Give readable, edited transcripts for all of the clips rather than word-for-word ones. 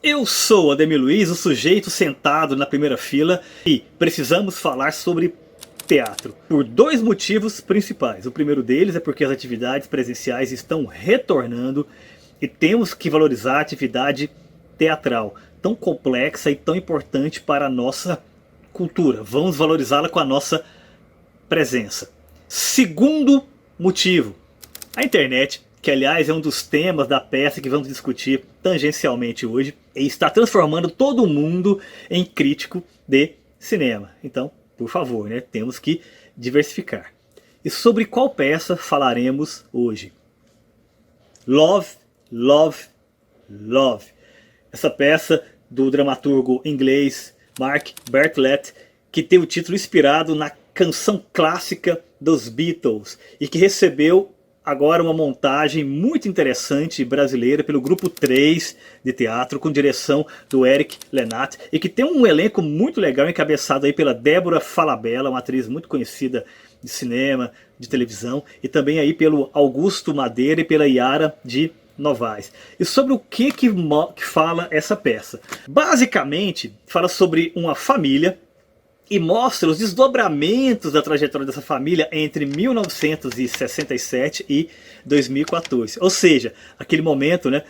Eu sou Ademir Luiz, o sujeito sentado na primeira fila, e precisamos falar sobre teatro por dois motivos principais. O primeiro deles é porque as atividades presenciais estão retornando e temos que valorizar a atividade teatral, tão complexa e tão importante para a nossa cultura. Vamos valorizá-la com a nossa presença. Segundo motivo, a internet, que aliás é um dos temas da peça que vamos discutir tangencialmente hoje, e está transformando todo mundo em crítico de cinema. Então, por favor, né, temos que diversificar. E sobre qual peça falaremos hoje? Love, Love, Love. Essa peça do dramaturgo inglês Mark Bartlett, que tem o título inspirado na canção clássica dos Beatles e que recebeu agora uma montagem muito interessante brasileira pelo Grupo 3 de teatro, com direção do Eric Lenat, e que tem um elenco muito legal, encabeçado aí pela Débora Falabella, uma atriz muito conhecida de cinema, de televisão, e também aí pelo Augusto Madeira e pela Yara de Novaes. E sobre o que fala essa peça? Basicamente, fala sobre uma família e mostra os desdobramentos da trajetória dessa família entre 1967 e 2014. Ou seja, aquele momento, né,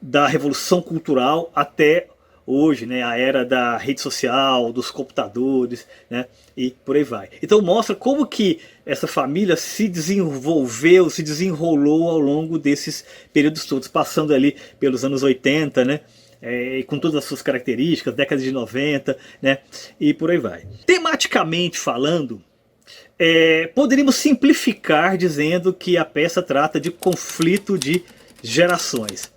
da revolução cultural até hoje, né, a era da rede social, dos computadores, né, e por aí vai. Então mostra como que essa família se desenvolveu, se desenrolou ao longo desses períodos todos, passando ali pelos anos 80, né, com todas as suas características, década de 90, né, e por aí vai. Tematicamente falando, poderíamos simplificar dizendo que a peça trata de conflito de gerações.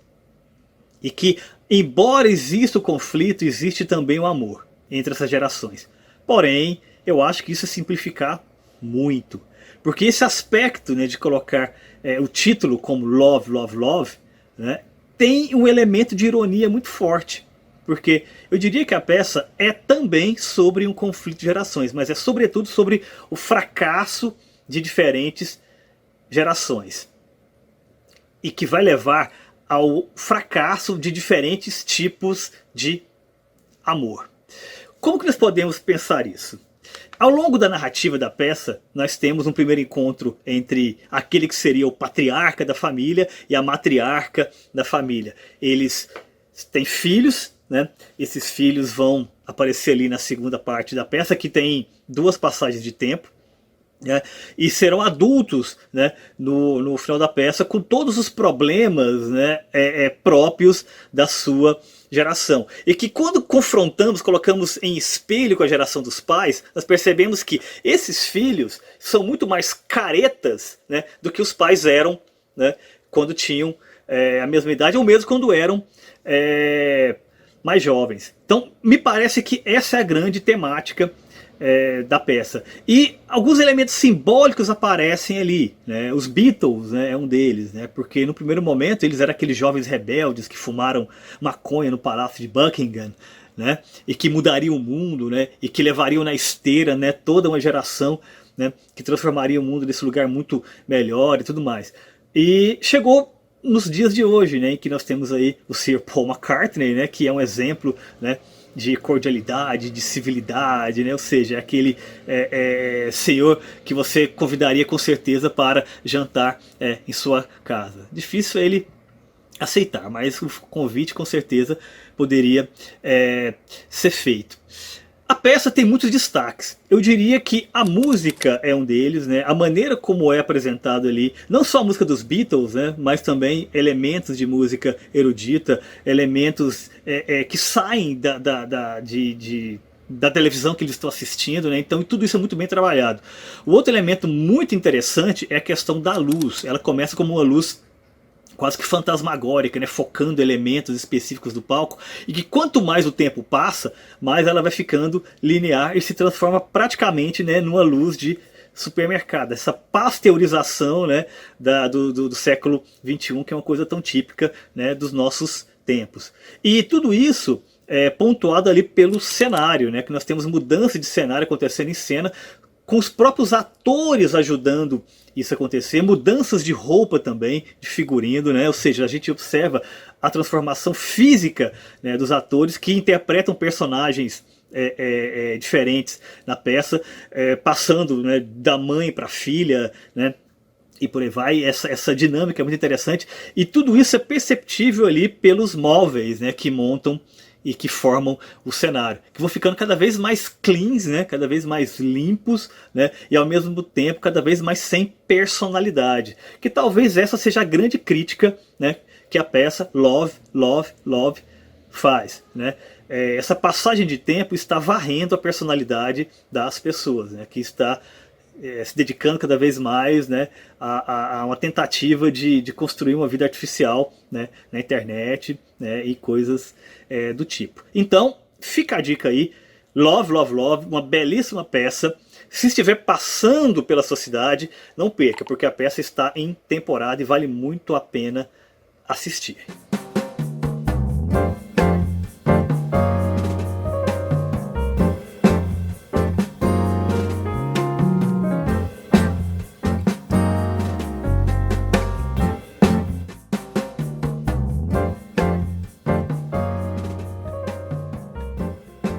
E que, embora exista o conflito, existe também o amor entre essas gerações. Porém, eu acho que isso é simplificar muito. Porque esse aspecto, né, de colocar o título como Love, Love, Love, né, tem um elemento de ironia muito forte. Porque eu diria que a peça é também sobre um conflito de gerações, mas é sobretudo sobre o fracasso de diferentes gerações. E que vai levar ao fracasso de diferentes tipos de amor. Como que nós podemos pensar isso? Ao longo da narrativa da peça, nós temos um primeiro encontro entre aquele que seria o patriarca da família e a matriarca da família. Eles têm filhos, né? Esses filhos vão aparecer ali na segunda parte da peça, que tem duas passagens de tempo, né? E serão adultos, né, no final da peça, com todos os problemas, né, próprios da sua geração. E que quando confrontamos, colocamos em espelho com a geração dos pais, nós percebemos que esses filhos são muito mais caretas, né, do que os pais eram, né, quando tinham a mesma idade, ou mesmo quando eram mais jovens. Então me parece que essa é a grande temática da peça. E alguns elementos simbólicos aparecem ali, né? Os Beatles, né, é um deles, né? Porque no primeiro momento eles eram aqueles jovens rebeldes que fumaram maconha no Palácio de Buckingham, né? E que mudariam o mundo, né? E que levariam na esteira, né, toda uma geração, né, que transformaria o mundo nesse lugar muito melhor e tudo mais. E chegou nos dias de hoje, né, em que nós temos aí o Sir Paul McCartney, né, que é um exemplo, né, de cordialidade, de civilidade, né? Ou seja, é aquele senhor que você convidaria com certeza para jantar em sua casa. Difícil ele aceitar, mas o convite com certeza poderia ser feito. A peça tem muitos destaques. Eu diria que a música é um deles, né? A maneira como é apresentado ali, não só a música dos Beatles, né, mas também elementos de música erudita, elementos que saem da televisão que eles estão assistindo, né? Então tudo isso é muito bem trabalhado. O outro elemento muito interessante é a questão da luz. Ela começa como uma luz quase que fantasmagórica, né, focando elementos específicos do palco, e que quanto mais o tempo passa, mais ela vai ficando linear e se transforma praticamente, né, numa luz de supermercado. Essa pasteurização, né, do século XXI, que é uma coisa tão típica, né, dos nossos tempos. E tudo isso é pontuado ali pelo cenário, né, que nós temos mudança de cenário acontecendo em cena, com os próprios atores ajudando isso acontecer, mudanças de roupa também, de figurino, né? Ou seja, a gente observa a transformação física, né, dos atores que interpretam personagens diferentes na peça, passando, né, da mãe para a filha, né, e por aí vai. Essa dinâmica é muito interessante, e tudo isso é perceptível ali pelos móveis, né, que montam e que formam o cenário, que vão ficando cada vez mais cleans, né, cada vez mais limpos, né, e ao mesmo tempo cada vez mais sem personalidade, que talvez essa seja a grande crítica, né, que a peça Love, Love, Love faz, né? Essa passagem de tempo está varrendo a personalidade das pessoas, né, que está se dedicando cada vez mais, né, a uma tentativa de construir uma vida artificial, né, na internet, né, e coisas do tipo. Então, fica a dica aí, Love, Love, Love, uma belíssima peça. Se estiver passando pela sua cidade, não perca, porque a peça está em temporada e vale muito a pena assistir.